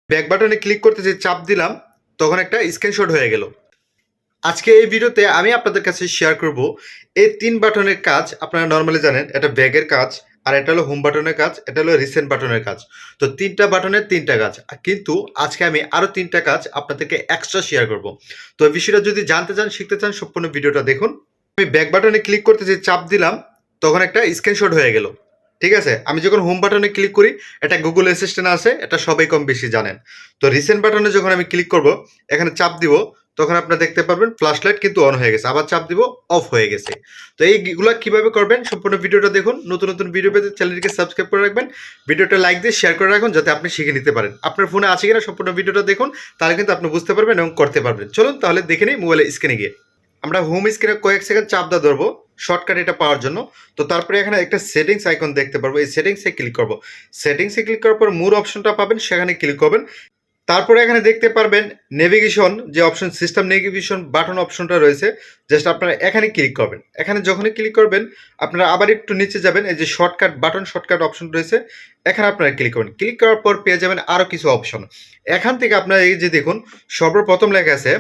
Back বাটনে click করতে যে চাপ দিলাম তখন একটা স্ক্রিনশট হয়ে গেল। আজকে এই ভিডিওতে আমি আপনাদের কাছে শেয়ার করব এই ৩ বাটনের কাজ। আপনারা নরমালি জানেন এটা ব্যাগের কাজ, আর এটা হলো হোম বাটনের কাজ, এটা হলো রিসেন্ট বাটনের কাজ। তো ৩টা বাটনের ৩টা কাজ। কিন্তু আজকে আমি আরো ৩টা কাজ আপনাদেরকে এক্সট্রা শেয়ার করব। তো এই বিষয়টা যদি জানতে চান, শিখতে চান, সম্পূর্ণ ভিডিওটা দেখুন। আমি ব্যাক বাটনে ক্লিক করতে যে চাপ দিলাম তখন একটা স্ক্রিনশট হয়ে গেল। ঠিক আছে, আমি যখন হোম বাটনে ক্লিক করি এটা গুগল অ্যাসিস্ট্যান্ট আছে, এটা সবাই কম বেশি জানেন। তো রিসেন্ট বাটনে যখন আমি ক্লিক করব, এখানে চাপ দিব, তখন আপনারা দেখতে পারবেন ফ্ল্যাশ লাইট কিন্তু অন হয়ে গেছে, আবার চাপ দিব অফ হয়ে গেছে। তো এইগুলা কিভাবে করবেন সম্পূর্ণ ভিডিওটা দেখুন। নতুন নতুন ভিডিও পেতে চ্যানেলটিকে সাবস্ক্রাইব করে রাখবেন, ভিডিওটা লাইক দিয়ে শেয়ার করে রাখুন যাতে আপনি শিখে নিতে পারেন। আপনার ফোনে আছে কিনা সম্পূর্ণ ভিডিওটা দেখুন, তাহলে কিন্তু আপনি বুঝতে পারবেন এবং করতে পারবেন। চলুন তাহলে দেখে নিই মোবাইলের স্ক্রিনে গিয়ে। আমরা হোম স্ক্রিনে কয়েক সেকেন্ড চাপ দা ধরবো শর্টকাট এটা পাওয়ার জন্য। তো তারপরে এখানে একটা সেটিংস আইকন দেখতে পারবো, এই সেটিংসে ক্লিক করবো। সেটিংসে ক্লিক করার পর মোর অপশনটা পাবেন, সেখানে ক্লিক করবেন। তারপরে এখানে দেখতে পারবেন নেভিগেশন যে অপশন, সিস্টেম নেভিগেশন বাটন অপশনটা রয়েছে, জাস্ট আপনারা এখানে ক্লিক করবেন। এখানে যখনই ক্লিক করবেন আপনারা আবার একটু নিচে যাবেন, এই যে শর্টকাট বাটন শর্টকাট অপশন রয়েছে, এখানে আপনারা ক্লিক করবেন। ক্লিক করার পর পেয়ে যাবেন আরও কিছু অপশন। এখান থেকে আপনারা এই যে দেখুন সর্বপ্রথম লেখা আছে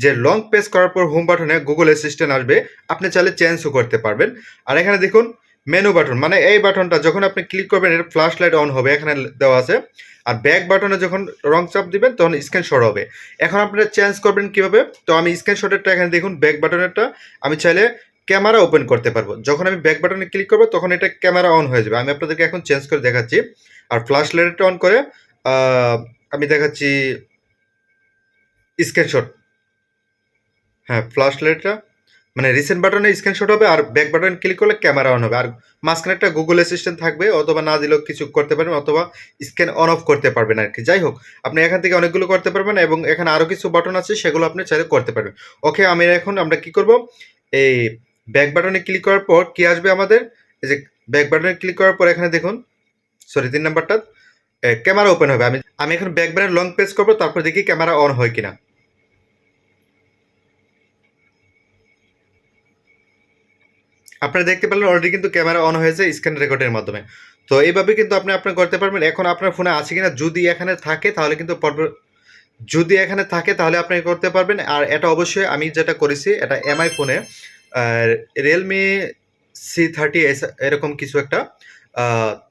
যে লং প্রেস করার পর হোম বাটনে গুগল অ্যাসিস্ট্যান্ট আসবে, আপনি চাইলে চেঞ্জও করতে পারবেন। আর এখানে দেখুন মেনু বাটন, মানে এই বাটনটা যখন আপনি ক্লিক করবেন এর ফ্ল্যাশ লাইট অন হবে, এখানে দেওয়া আছে। আর ব্যাক বাটনে যখন রং চাপ দিবেন তখন স্ক্রিনশট হবে। এখন আপনারা চেঞ্জ করবেন কিভাবে? তো আমি স্ক্রিনশটেরটা এখানে দেখুন, ব্যাক বাটনেরটা আমি চাইলে ক্যামেরা ওপেন করতে পারবো। যখন আমি ব্যাক বাটনে ক্লিক করবো তখন এটা ক্যামেরা অন হয়ে যাবে। আমি আপনাদেরকে এখন চেঞ্জ করে দেখাচ্ছি। আর ফ্ল্যাশ লাইটটা অন করে আমি দেখাচ্ছি স্ক্রিনশট। হ্যাঁ, ফ্ল্যাশ লাইটটা মানে রিসেন্ট বাটনে স্ক্রিনশট হবে, আর ব্যাক বাটন ক্লিক করলে ক্যামেরা অন হবে। আর মাঝখানে একটা গুগল অ্যাসিস্ট্যান্ট থাকবে, অথবা না দিলেও কিছু করতে পারবেন, অথবা স্ক্যান অন অফ করতে পারবেন আর কি। যাই হোক, আপনি এখান থেকে অনেকগুলো করতে পারবেন, এবং এখানে আরও কিছু বাটন আছে সেগুলো আপনি চাইলে করতে পারবেন। ওকে, আমি এখন আমরা কি করব, এই ব্যাক বাটনে ক্লিক করার পর কি আসবে আমাদের, এই যে ব্যাক বাটনে ক্লিক করার পর এখানে দেখুন, সরি 3 নাম্বারটা ক্যামেরা ওপেন হবে। আমি আমি এখন ব্যাক বাটনে লং প্রেস করবো, তারপর দেখি ক্যামেরা অন হয় কিনা। আপনারা দেখতে পেলেন অলরেডি কিন্তু ক্যামেরা অন হয়েছে স্ক্রিন রেকর্ডের মাধ্যমে। তো এইভাবে কিন্তু আপনি করতে পারবেন। এখন আপনার ফোনে আছে কিনা, যদি এখানে থাকে তাহলে কিন্তু যদি এখানে থাকে তাহলে আপনি করতে পারবেন। আর এটা অবশ্যই আমি যেটা করেছি এটা এমআই ফোনে, রিয়েলমি C30 এরকম কিছু একটা।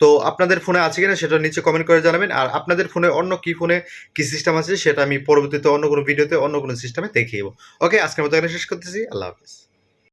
তো আপনাদের ফোনে আছে কিনা সেটা নিচে কমেন্ট করে জানাবেন। আর আপনাদের ফোনে অন্য কি ফোনে কি সিস্টেম আছে সেটা আমি পরবর্তীতে অন্য কোনো ভিডিওতে অন্য কোনো সিস্টেমে দেখিয়ে দেবো। ওকে, আজকের মতো এখানে শেষ করতেছি। আল্লাহ হাফিজ।